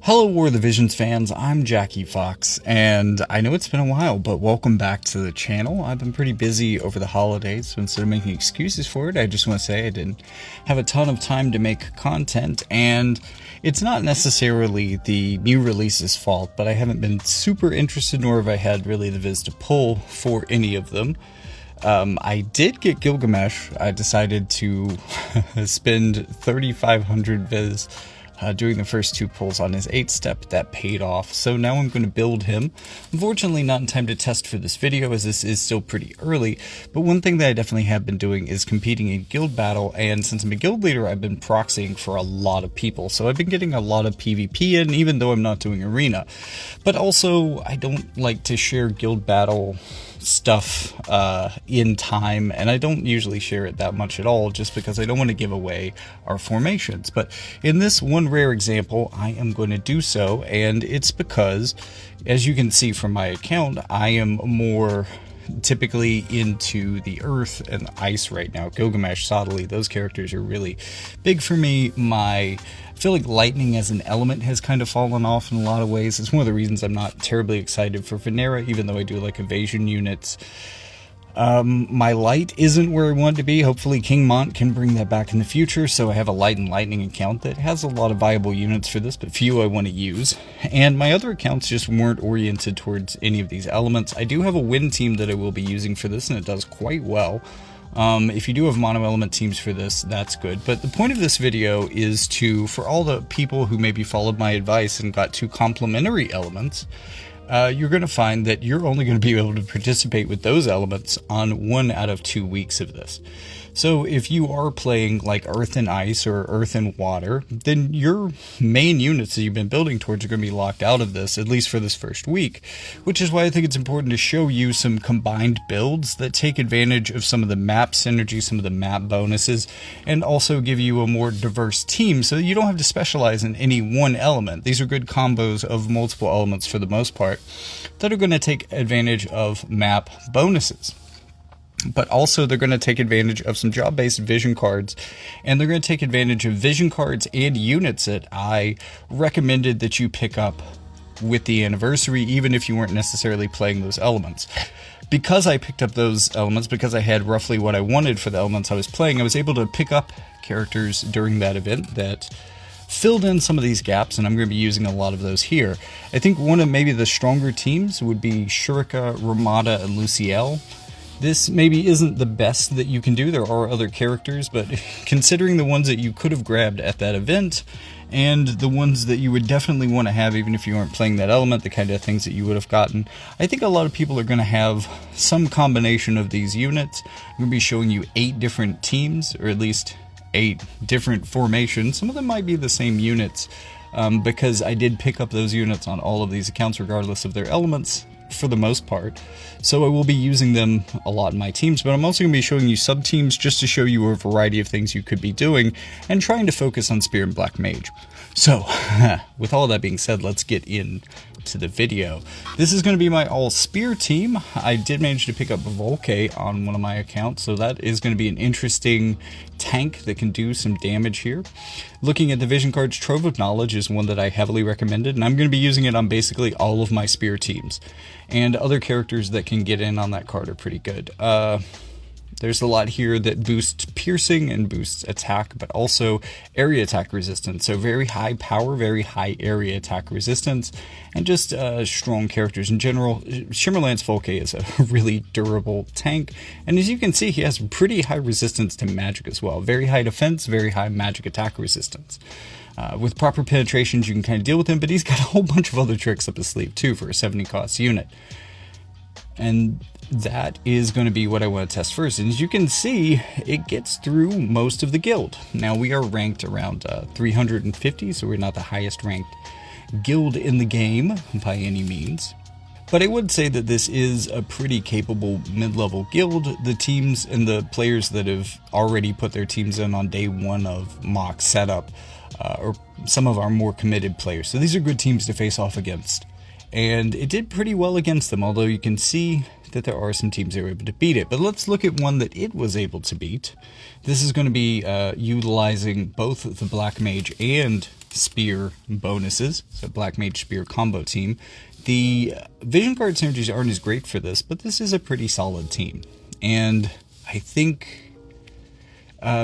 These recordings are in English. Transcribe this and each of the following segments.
Hello War of the Visions fans, I'm Jackie Fox, and I know it's been a while, but welcome back to the channel. I've been pretty busy over the holidays, so instead of making excuses for it, I just want to say I didn't have a ton of time to make content, and it's not necessarily the new releases' fault, but I haven't been super interested, nor have I had really the viz to pull for any of them. I did get Gilgamesh. I decided to spend 3,500 viz doing the first two pulls on his 8-step. That paid off, so now I'm going to build him. Unfortunately not in time to test for this video, as this is still pretty early, but one thing that I definitely have been doing is competing in guild battle, and since I'm a guild leader I've been proxying for a lot of people, so I've been getting a lot of PvP in, even though I'm not doing arena. But also I don't like to share guild battle stuff in time, and I don't usually share it that much at all, just because I don't want to give away our formations. But in this one rare example I am going to do so, and it's because, as you can see from my account, I am more typically into the earth and ice right now. Gilgamesh, Sodali, those characters are really big for me. I feel like lightning as an element has kind of fallen off in a lot of ways. It's one of the reasons I'm not terribly excited for Venera, even though I do like evasion units. My light isn't where I want it to be. Hopefully King Mont can bring that back in the future, so I have a light and lightning account that has a lot of viable units for this, but few I want to use. And my other accounts just weren't oriented towards any of these elements. I do have a wind team that I will be using for this, and it does quite well. If you do have mono element teams for this, that's good. But the point of this video is to, for all the people who maybe followed my advice and got two complementary elements, you're going to find that you're only going to be able to participate with those elements on 1 out of 2 weeks of this. So if you are playing like Earth and Ice or Earth and Water, then your main units that you've been building towards are going to be locked out of this, at least for this first week, which is why I think it's important to show you some combined builds that take advantage of some of the map synergy, some of the map bonuses, and also give you a more diverse team so you don't have to specialize in any one element. These are good combos of multiple elements for the most part that are going to take advantage of map bonuses. But also they're going to take advantage of some job-based vision cards, and they're going to take advantage of vision cards and units that I recommended that you pick up with the anniversary, even if you weren't necessarily playing those elements. Because I picked up those elements, because I had roughly what I wanted for the elements I was playing, I was able to pick up characters during that event that filled in some of these gaps, and I'm going to be using a lot of those here. I think one of maybe the stronger teams would be Shurika, Ramada, and Luciel. This maybe isn't the best that you can do. There are other characters, but considering the ones that you could have grabbed at that event and the ones that you would definitely want to have even if you weren't playing that element, the kind of things that you would have gotten, I think a lot of people are going to have some combination of these units. I'm going to be showing you 8 different teams, or at least 8 different formations. Some of them might be the same units, because I did pick up those units on all of these accounts regardless of their elements, for the most part, so I will be using them a lot in my teams, but I'm also going to be showing you sub-teams just to show you a variety of things you could be doing, and trying to focus on Spear and Black Mage. So, with all that being said, let's get into the video. This is going to be my all-Spear team. I did manage to pick up Volke on one of my accounts, so that is going to be an interesting tank that can do some damage here. Looking at the vision cards, Trove of Knowledge is one that I heavily recommended, and I'm going to be using it on basically all of my Spear teams. And other characters that can get in on that card are pretty good. There's a lot here that boosts piercing and boosts attack, but also area attack resistance. So very high power, very high area attack resistance, and just strong characters in general. Shimmerlance Volke is a really durable tank, and as you can see, he has pretty high resistance to magic as well. Very high defense, very high magic attack resistance. With proper penetrations, you can kind of deal with him, but he's got a whole bunch of other tricks up his sleeve too for a 70 cost unit. And that is going to be what I want to test first. And as you can see, it gets through most of the guild. Now we are ranked around 350, so we're not the highest ranked guild in the game by any means. But I would say that this is a pretty capable mid-level guild. The teams and the players that have already put their teams in on day 1 of mock setup are some of our more committed players. So these are good teams to face off against. And it did pretty well against them, although you can see that there are some teams that were able to beat it. But let's look at one that it was able to beat. This is going to be utilizing both the Black Mage and spear bonuses, so Black Mage Spear combo team. The Vision Guard synergies aren't as great for this, but this is a pretty solid team. And I think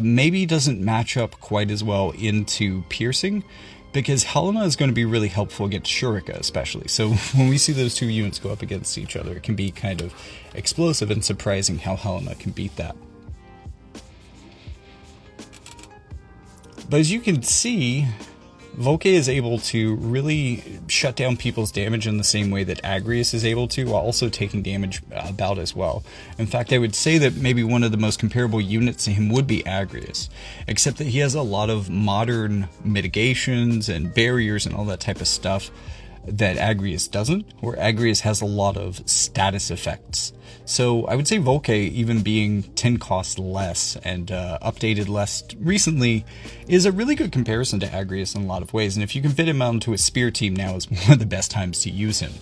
maybe doesn't match up quite as well into piercing, because Helena is going to be really helpful against Shurika especially. So when we see those two units go up against each other, it can be kind of explosive and surprising how Helena can beat that. But as you can see, Volke is able to really shut down people's damage in the same way that Agrius is able to, while also taking damage about as well. In fact, I would say that maybe one of the most comparable units to him would be Agrius, except that he has a lot of modern mitigations and barriers and all that type of stuff that Agrius doesn't, where Agrius has a lot of status effects. So I would say Volke, even being 10 cost less and updated less recently, is a really good comparison to Agrius in a lot of ways. And if you can fit him onto a spear team now, is one of the best times to use him.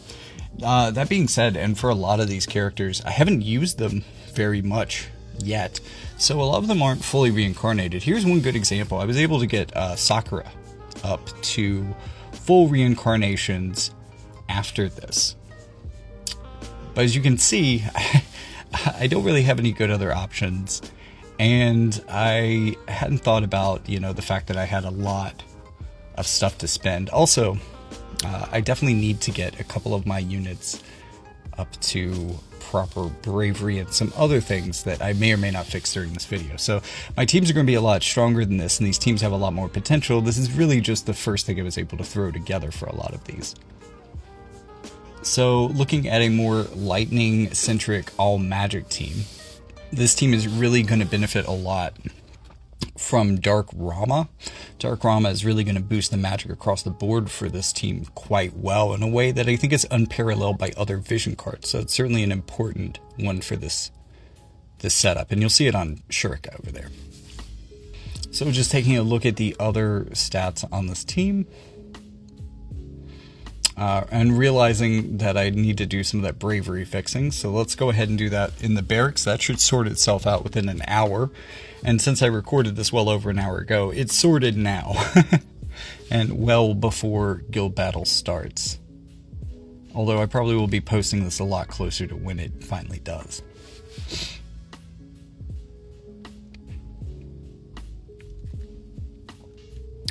That being said, and for a lot of these characters, I haven't used them very much yet, so a lot of them aren't fully reincarnated. Here's one good example. I was able to get Sakura up to full reincarnations after this. But as you can see, I don't really have any good other options, and I hadn't thought about, the fact that I had a lot of stuff to spend. Also, I definitely need to get a couple of my units up to proper bravery and some other things that I may or may not fix during this video. So my teams are going to be a lot stronger than this, and these teams have a lot more potential. This is really just the first thing I was able to throw together for a lot of these. So looking at a more lightning-centric all-magic team, this team is really going to benefit a lot from Dark Rama. Dark Rama is really going to boost the magic across the board for this team quite well in a way that I think is unparalleled by other vision cards. So it's certainly an important one for this setup, and you'll see it on Shurika over there. So just taking a look at the other stats on this team, and realizing that I need to do some of that bravery fixing. So let's go ahead and do that in the barracks. That should sort itself out within an hour. And since I recorded this well over an hour ago, it's sorted now. And well before guild battle starts. Although I probably will be posting this a lot closer to when it finally does.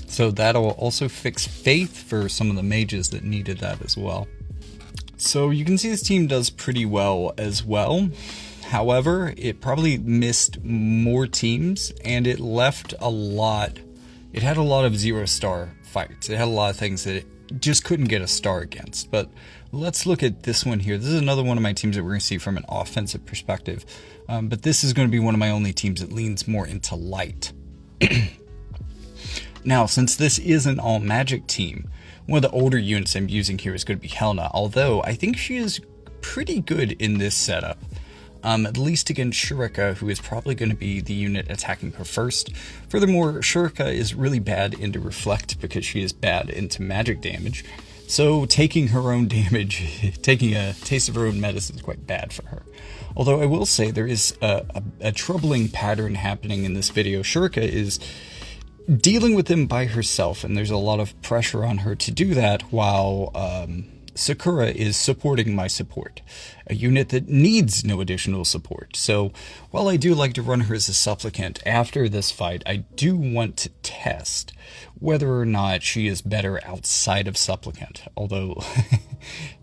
So that'll also fix Faith for some of the mages that needed that as well. So you can see this team does pretty well as well. However, it probably missed more teams, and it left a lot. It had a lot of 0-star fights. It had a lot of things that it just couldn't get a star against. But let's look at this one here. This is another one of my teams that we're going to see from an offensive perspective. But this is going to be one of my only teams that leans more into light. Now, since this is an all-magic team, one of the older units I'm using here is going to be Helena, although I think she is pretty good in this setup, at least against Shurika, who is probably going to be the unit attacking her first. Furthermore, Shurika is really bad into Reflect because she is bad into magic damage, so taking her own damage, taking a taste of her own medicine is quite bad for her. Although I will say there is a troubling pattern happening in this video. Shurika is dealing with them by herself, and there's a lot of pressure on her to do that, while Sakura is supporting my support, a unit that needs no additional support. So while I do like to run her as a supplicant, after this fight I do want to test whether or not she is better outside of supplicant. Although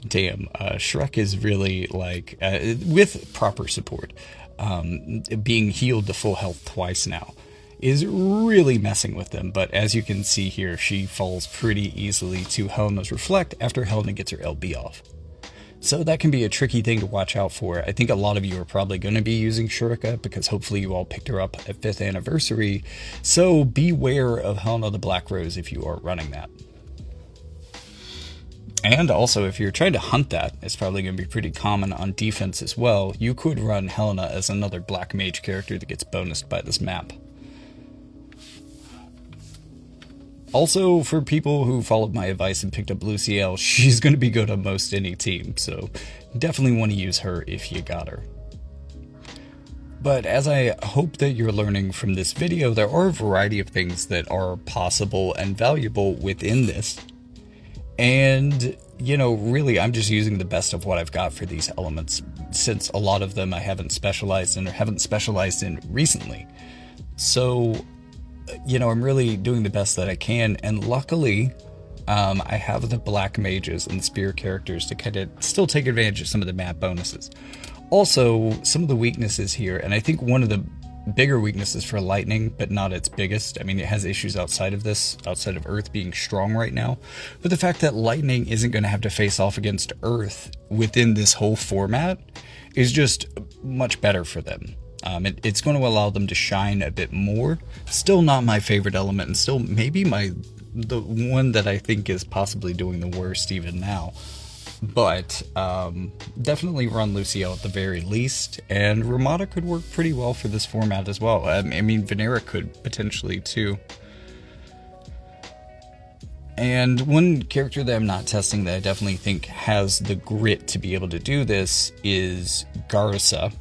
damn, Shrek is really like with proper support, being healed to full health twice now is really messing with them. But as you can see here, she falls pretty easily to Helena's Reflect after Helena gets her LB off. So that can be a tricky thing to watch out for. I think a lot of you are probably going to be using Shurika because hopefully you all picked her up at 5th anniversary. So beware of Helena the Black Rose if you are running that. And also, if you're trying to hunt that, it's probably going to be pretty common on defense as well. You could run Helena as another Black Mage character that gets bonused by this map. Also, for people who followed my advice and picked up Lucielle, she's going to be good on most any team, so definitely want to use her if you got her. But as I hope that you're learning from this video, there are a variety of things that are possible and valuable within this. And, you know, really, I'm just using the best of what I've got for these elements, since a lot of them I haven't specialized in or haven't specialized in recently. So, you know, I'm really doing the best that I can, and luckily, I have the black mages and spear characters to kind of still take advantage of some of the map bonuses. Also, some of the weaknesses here, and I think one of the bigger weaknesses for lightning, but not its biggest. I mean, it has issues outside of this, outside of Earth being strong right now. But the fact that lightning isn't going to have to face off against Earth within this whole format is just much better for them. It's going to allow them to shine a bit more. Still not my favorite element, and still maybe the one that I think is possibly doing the worst even now. But definitely run Lucio at the very least, and Ramada could work pretty well for this format as well. I mean, Venera could potentially too. And one character that I'm not testing that I definitely think has the grit to be able to do this is Garza.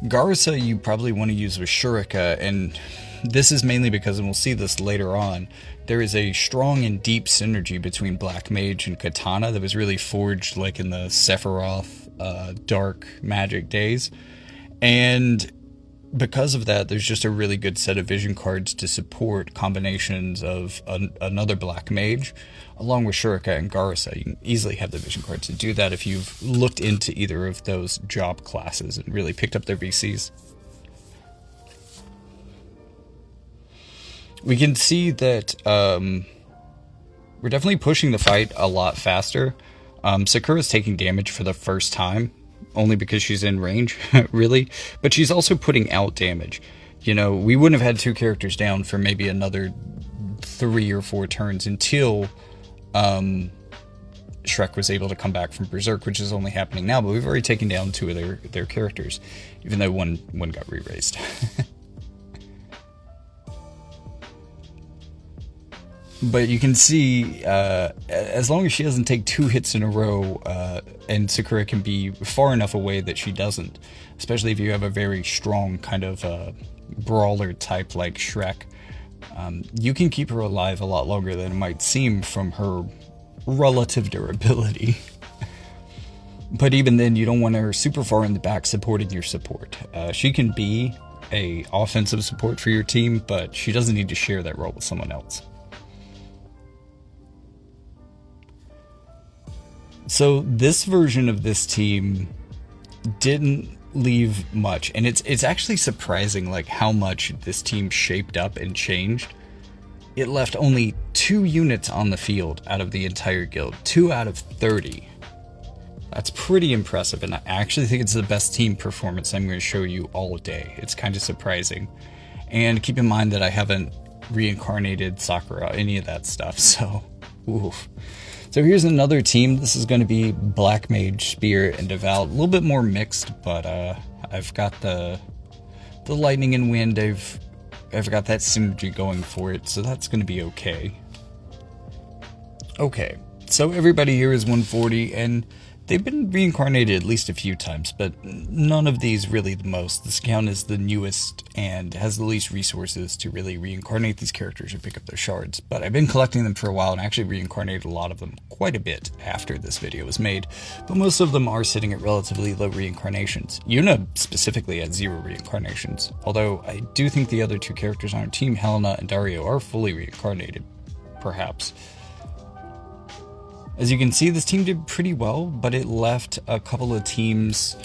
Garza you probably want to use with Shurika, and this is mainly because, and we'll see this later on, there is a strong and deep synergy between Black Mage and Katana that was really forged like in the Sephiroth dark magic days. And because of that, there's just a really good set of vision cards to support combinations of another Black Mage, along with Shurika and Garza. You can easily have the vision cards to do that if you've looked into either of those job classes and really picked up their VCs. We can see that we're definitely pushing the fight a lot faster. Sakura's taking damage for the first time, only because she's in range, really. But she's also putting out damage. You know, we wouldn't have had two characters down for maybe another 3 or 4 turns until Shrek was able to come back from Berserk, which is only happening now. But we've already taken down 2 of their characters, even though one got re-raised. But you can see, as long as she doesn't take 2 hits in a row, and Sakura can be far enough away that she doesn't, especially if you have a very strong kind of brawler type like Shrek, you can keep her alive a lot longer than it might seem from her relative durability. But even then, you don't want her super far in the back supporting your support. She can be a offensive support for your team, but she doesn't need to share that role with someone else. So this version of this team didn't leave much, and it's actually surprising like how much this team shaped up and changed. It left only 2 units on the field out of the entire guild, 2 out of 30. That's pretty impressive, and I actually think it's the best team performance I'm going to show you all day. It's kind of surprising. And keep in mind that I haven't reincarnated Sakura, any of that stuff, so oof. So here's another team. This is going to be Black Mage, Spear, and Devout. A little bit more mixed, but I've got the lightning and wind. I've got that synergy going for it, so that's going to be okay. Okay, so everybody here is 140, and they've been reincarnated at least a few times, but none of these really the most. This account is the newest and has the least resources to really reincarnate these characters or pick up their shards. But I've been collecting them for a while and actually reincarnated a lot of them quite a bit after this video was made. But most of them are sitting at relatively low reincarnations. Yuna specifically at 0 reincarnations, although I do think the other 2 characters on our team, Helena and Dario, are fully reincarnated, perhaps. As you can see, this team did pretty well, but it left a couple of teams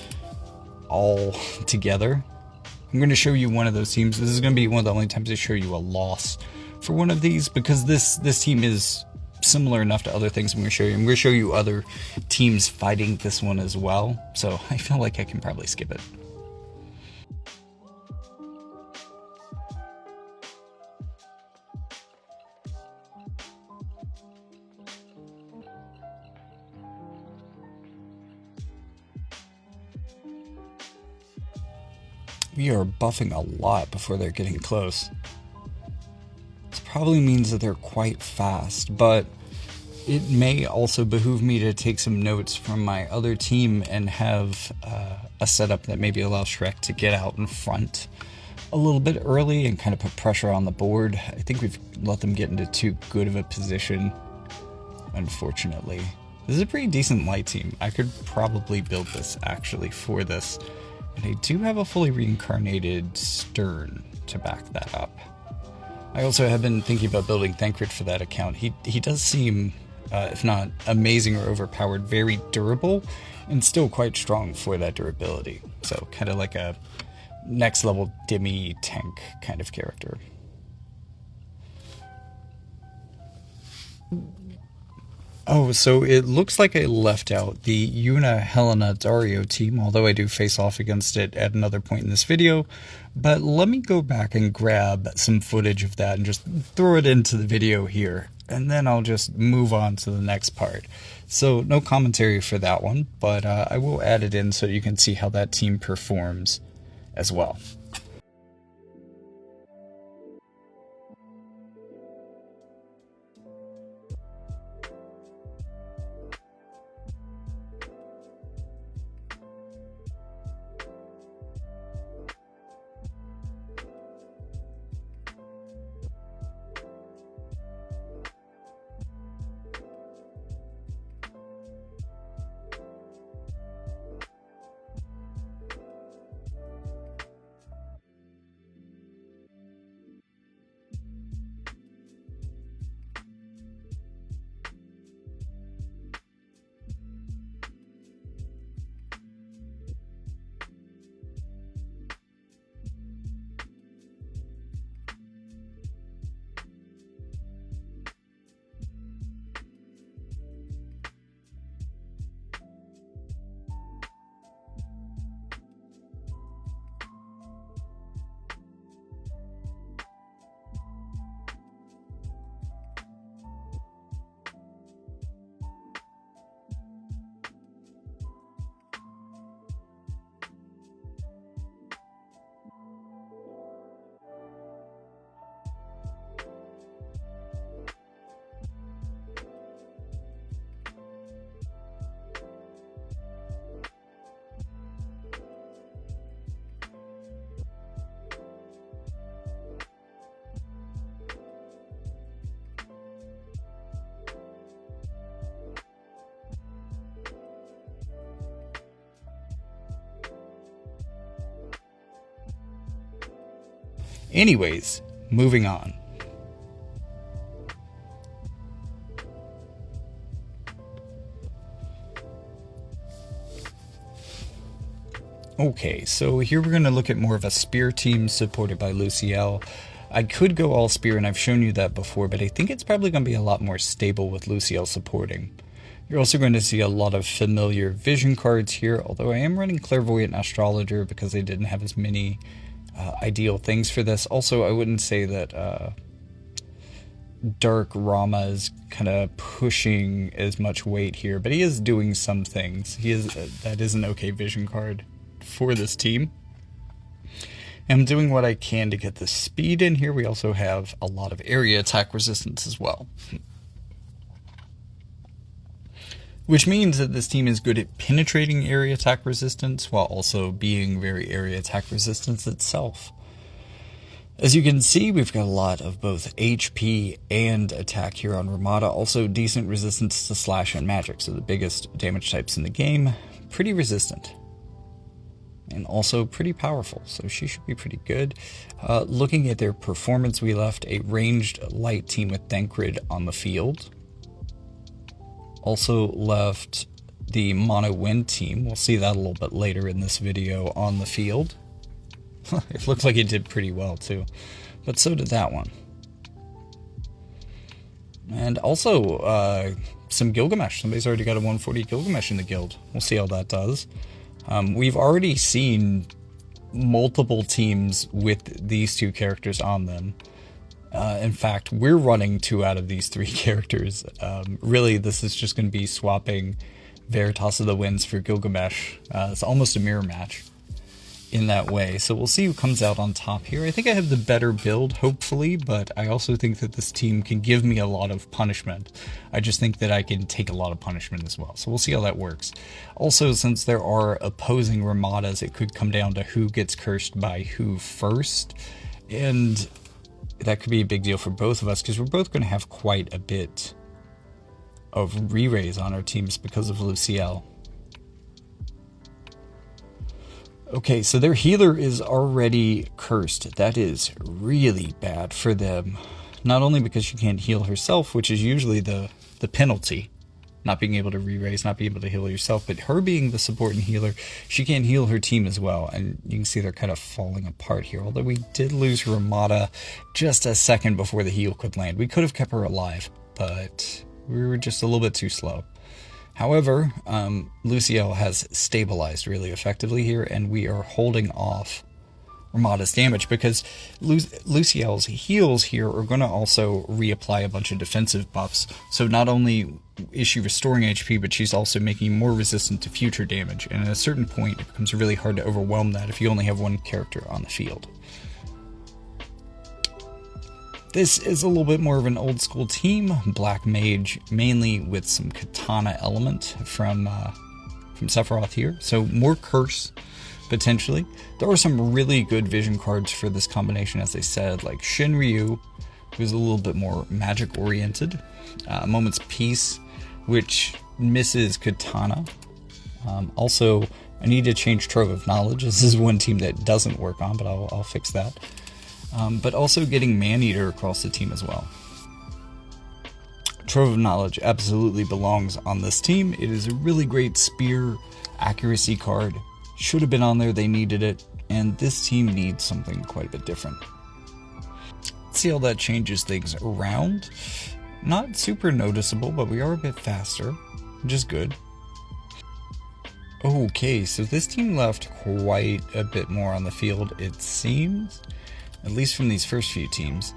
all together. I'm going to show you one of those teams. This is going to be one of the only times I show you a loss for one of these, because this team is similar enough to other things I'm going to show you. I'm going to show you other teams fighting this one as well, so I feel like I can probably skip it. We are buffing a lot before they're getting close. This probably means that they're quite fast, but It may also behoove me to take some notes from my other team and have a setup that maybe allows Shrek to get out in front a little bit early and kind of put pressure on the board. I think we've let them get into too good of a position, unfortunately. This is a pretty decent light team. I could probably build this actually for this. And I do have a fully reincarnated Stern to back that up. I also have been thinking about building Thancred for that account. He does seem, if not amazing or overpowered, very durable and still quite strong for that durability. So kind of like a next level Dimmy tank kind of character. Oh, so it looks like I left out the Yuna Helena Dario team, although I do face off against it at another point in this video. But let me go back and grab some footage of that and just throw it into the video here, and then I'll just move on to the next part. So no commentary for that one, but I will add it in so you can see how that team performs as well. Anyways, moving on. Okay, so here we're going to look at more of a spear team supported by Luciel. I could go all spear, and I've shown you that before, but I think it's probably going to be a lot more stable with Luciel supporting. You're also going to see a lot of familiar vision cards here, although I am running Clairvoyant and Astrologer because they didn't have as many ideal things for this. Also, I wouldn't say that Dark Rama is kind of pushing as much weight here, but he is doing some things. That is an okay vision card for this team. I'm doing what I can to get the speed in here. We also have a lot of area attack resistance as well, which means that this team is good at penetrating area attack resistance while also being very area attack resistance itself. As you can see, we've got a lot of both HP and attack here on Ramada. Also decent resistance to slash and magic, so the biggest damage types in the game. Pretty resistant. And also pretty powerful, so she should be pretty good. Looking at their performance, we left a ranged light team with Thancred on the field. Also left the mono wind team, we'll see that a little bit later in this video, on the field. It looks like it did pretty well too, but so did that one. And also some Gilgamesh. Somebody's already got a 140 Gilgamesh in the guild. We'll see how that does. We've already seen multiple teams with these two characters on them. In fact, we're running 2 out of these 3 characters. Really, this is just going to be swapping Veritas of the Winds for Gilgamesh. It's almost a mirror match. in that way. So we'll see who comes out on top here. I think I have the better build, hopefully, but I also think that this team can give me a lot of punishment. I just think that I can take a lot of punishment as well. So we'll see how that works. Also, since there are opposing Ramadas, it could come down to who gets cursed by who first. And that could be a big deal for both of us, because we're both going to have quite a bit of re-raise on our teams because of Luciel. Okay, so their healer is already cursed. That is really bad for them. Not only because she can't heal herself, which is usually the penalty, not being able to re-raise, not being able to heal yourself, but her being the support and healer, she can't heal her team as well. And you can see they're kind of falling apart here. Although we did lose Ramada just a second before the heal could land. We could have kept her alive, but we were just a little bit too slow. However, Luciel has stabilized really effectively here, and we are holding off Ramada's damage because Luciel's heals here are going to also reapply a bunch of defensive buffs. So not only is she restoring HP, but she's also making more resistant to future damage. And at a certain point, it becomes really hard to overwhelm that if you only have one character on the field. This is a little bit more of an old school team, Black Mage, mainly with some Katana element from Sephiroth here. So more Curse, potentially. There are some really good vision cards for this combination, as I said, like Shinryu, who's a little bit more magic oriented. Moment's Peace, which misses Katana. Also, I need to change Trove of Knowledge. This is one team that doesn't work on, but I'll fix that. But also getting Maneater across the team as well. Trove of Knowledge absolutely belongs on this team. It is a really great spear accuracy card. Should have been on there, they needed it, and this team needs something quite a bit different. Let's see how that changes things around. Not super noticeable, but we are a bit faster, which is good. Okay, so this team left quite a bit more on the field, it seems. At least from these first few teams.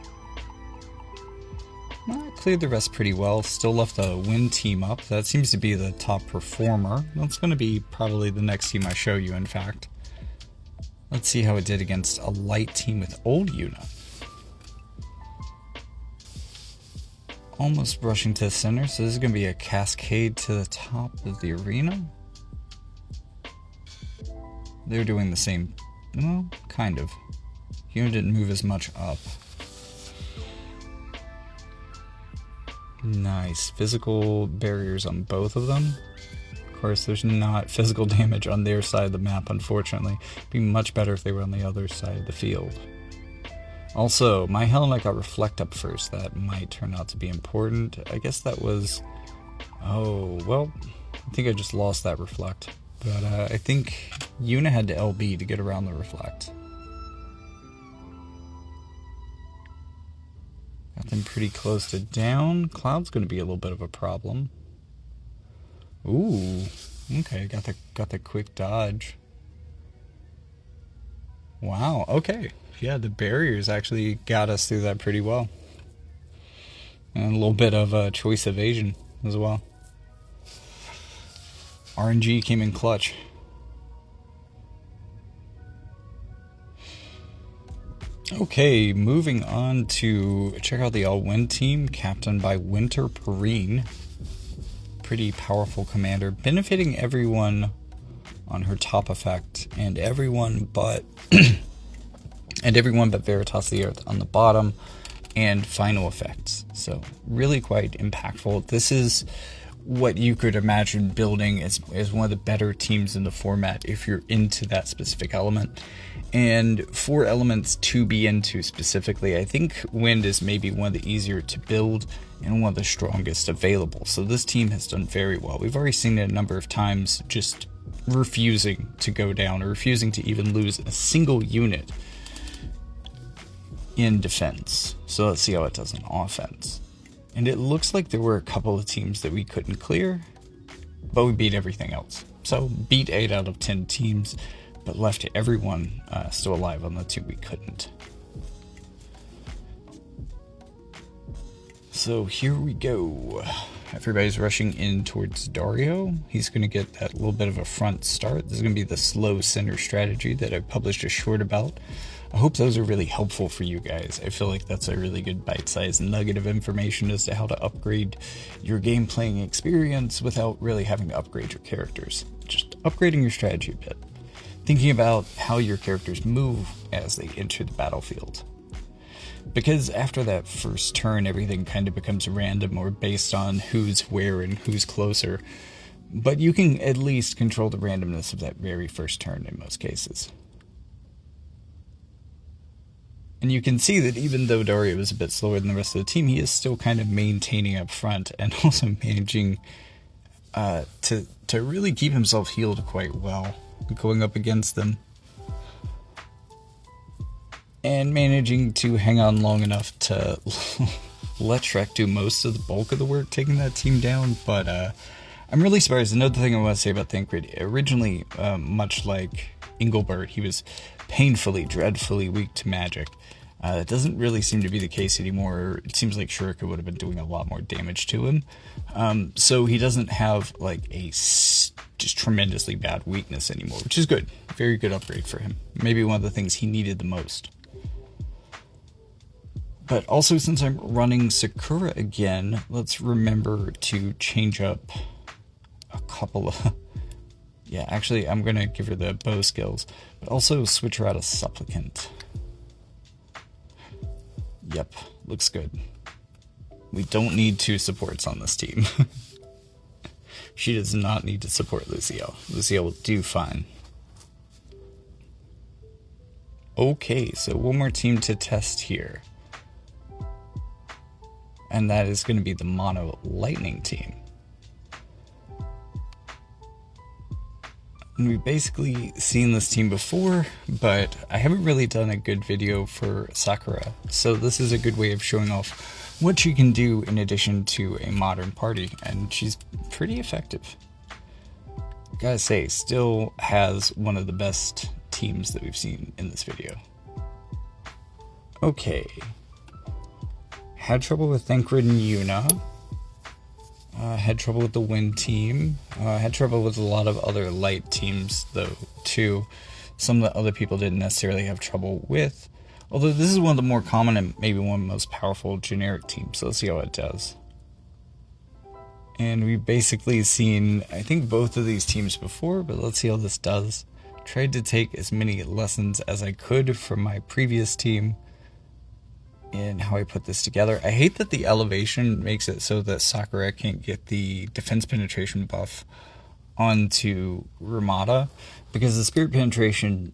Cleared the rest pretty well. Still left the Wind team up. That seems to be the top performer. That's going to be probably the next team I show you, in fact. Let's see how it did against a light team with old Yuna. Almost brushing to the center, so this is going to be a cascade to the top of the arena. They're doing the same, well, kind of. Yuna didn't move as much up. Nice. Physical barriers on both of them. Of course, there's not physical damage on their side of the map, unfortunately. It'd be much better if they were on the other side of the field. Also, my Helena got Reflect up first. That might turn out to be important. I guess that was... Oh, well, I think I just lost that Reflect. But I think Yuna had to LB to get around the Reflect. Got them pretty close to down. Cloud's going to be a little bit of a problem. Ooh, okay, got the quick dodge. Wow, okay. Yeah, the barriers actually got us through that pretty well. And a little bit of choice evasion as well. RNG came in clutch. Okay, moving on to check out the All-Wind team, captained by Winter Perrine. Pretty powerful commander, benefiting everyone on her top effect, and everyone but Veritas the Earth on the bottom, and final effects. So really quite impactful. This is what you could imagine building as one of the better teams in the format if you're into that specific element. And for elements to be into specifically, I think Wind is maybe one of the easier to build and one of the strongest available. So this team has done very well. We've already seen it a number of times just refusing to go down or refusing to even lose a single unit in defense. So let's see how it does in offense. And it looks like there were a couple of teams that we couldn't clear, but we beat everything else. So beat 8 out of 10 teams, but left everyone still alive on the 2 we couldn't. So here we go. Everybody's rushing in towards Dario. He's going to get that little bit of a front start. This is going to be the slow center strategy that I published a short about. I hope those are really helpful for you guys. I feel like that's a really good bite-sized nugget of information as to how to upgrade your game playing experience without really having to upgrade your characters. Just upgrading your strategy a bit. Thinking about how your characters move as they enter the battlefield. Because after that first turn, everything kind of becomes random or based on who's where and who's closer. But you can at least control the randomness of that very first turn in most cases. And you can see that even though Dario is a bit slower than the rest of the team, he is still kind of maintaining up front and also managing to really keep himself healed quite well going up against them. And managing to hang on long enough to let Shrek do most of the bulk of the work taking that team down. But I'm really surprised. Another thing I want to say about Thancred, originally, much like Engelbert, he was painfully, dreadfully weak to magic. It doesn't really seem to be the case anymore. It seems like Shurika would have been doing a lot more damage to him. So he doesn't have like a just tremendously bad weakness anymore, which is good. Very good upgrade for him. Maybe one of the things he needed the most. But also, since I'm running Sakura again, let's remember to change up a couple of... Yeah, actually, I'm going to give her the bow skills, but also switch her out of Supplicant. Yep, looks good. We don't need 2 supports on this team. She does not need to support Lucio. Lucio will do fine. Okay, so one more team to test here. And that is going to be the Mono Lightning team. And we've basically seen this team before, but I haven't really done a good video for Sakura. So this is a good way of showing off what she can do in addition to a modern party, and she's pretty effective. Gotta say, still has one of the best teams that we've seen in this video. Okay. Had trouble with Thancred and Yuna. Had trouble with the Wind team. Had trouble with a lot of other light teams, though, too. Some that other people didn't necessarily have trouble with. Although this is one of the more common and maybe one of the most powerful generic teams, so let's see how it does. And we've basically seen, I think, both of these teams before, but let's see how this does. Tried to take as many lessons as I could from my previous team in how I put this together. I hate that the elevation makes it so that Sakura can't get the defense penetration buff onto Ramada, because the spirit penetration,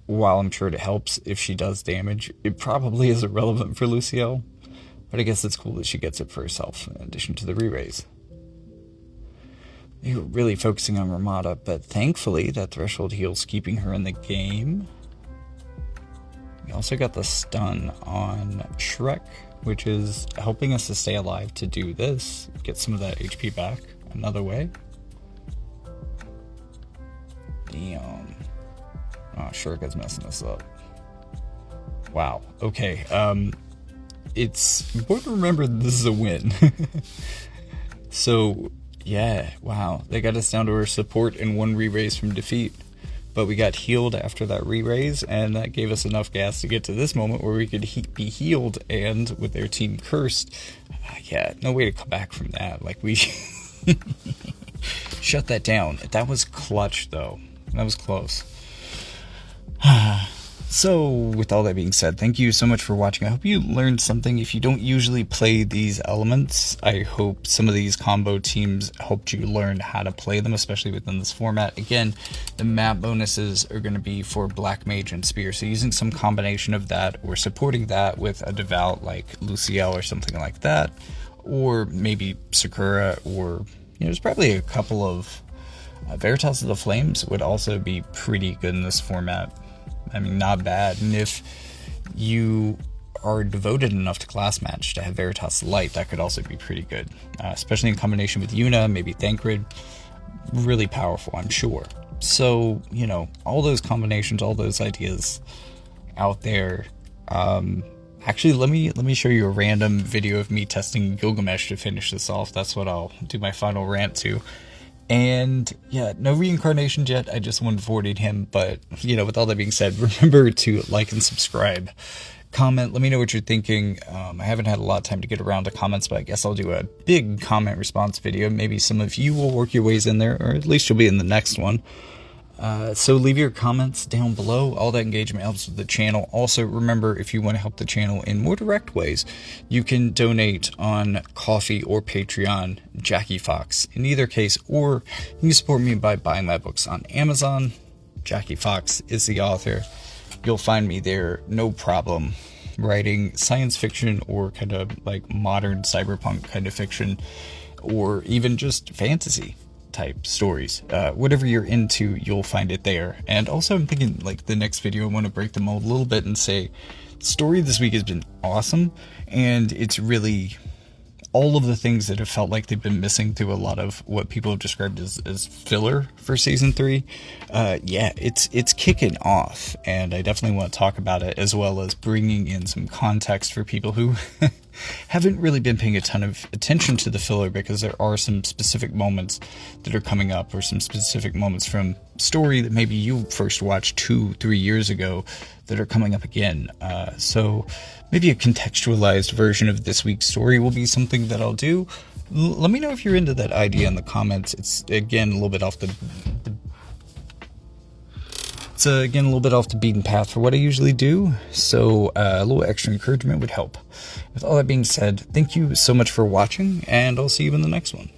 while I'm sure it helps if she does damage, it probably is irrelevant for Lucio, but I guess it's cool that she gets it for herself in addition to the re-raise. They were really focusing on Ramada, but thankfully that threshold heal's keeping her in the game. We also got the stun on Shrek, which is helping us to stay alive to do this. Get some of that HP back another way. Damn. Oh, Shurika's messing us up. Wow. Okay. It's important to remember that this is a win. So, yeah. Wow. They got us down to our support and 1 re-raise from defeat. But we got healed after that re-raise, and that gave us enough gas to get to this moment where we could be healed, and with their team cursed, yeah, no way to come back from that. Like, we shut that down. That was clutch, though. That was close. So, with all that being said, thank you so much for watching. I hope you learned something. If you don't usually play these elements, I hope some of these combo teams helped you learn how to play them, especially within this format. Again, the map bonuses are going to be for Black Mage and Spear, so using some combination of that, or supporting that with a Devout like Luciel or something like that, or maybe Sakura, or, there's probably a couple of Veritas of the Flames would also be pretty good in this format. I mean, not bad. And if you are devoted enough to class match to have Veritas Light, that could also be pretty good. Especially in combination with Yuna, maybe Thancred. Really powerful, I'm sure. So, all those combinations, all those ideas out there, Actually, let me show you a random video of me testing Gilgamesh to finish this off. That's what I'll do my final rant to. And yeah, no reincarnations yet. I just 140'd him. But, you know, with all that being said, remember to like and subscribe. Comment, let me know what you're thinking. I haven't had a lot of time to get around to comments, but I guess I'll do a big comment response video. Maybe some of you will work your ways in there, or at least you'll be in the next one. So leave your comments down below. All that engagement helps with the channel. Also, remember, if you want to help the channel in more direct ways, you can donate on Ko-fi or Patreon, Jackie Fox, in either case, or you can support me by buying my books on Amazon. Jackie Fox is the author. You'll find me there, no problem, writing science fiction or kind of like modern cyberpunk kind of fiction, or even just fantasy type stories. Whatever you're into, you'll find it there. And also, I'm thinking like the next video, I want to break the mold a little bit and say, the story this week has been awesome, and it's really all of the things that have felt like they've been missing through a lot of what people have described as filler for season 3. Yeah, it's kicking off, and I definitely want to talk about it, as well as bringing in some context for people who haven't really been paying a ton of attention to the filler, because there are some specific moments that are coming up, or some specific moments from story that maybe you first watched 2-3 years ago that are coming up again. So maybe a contextualized version of this week's story will be something that I'll do. Let me know if you're into that idea in the comments. It's again a little bit off the beaten path for what I usually do, so a little extra encouragement would help. With all that being said, thank you so much for watching, and I'll see you in the next one.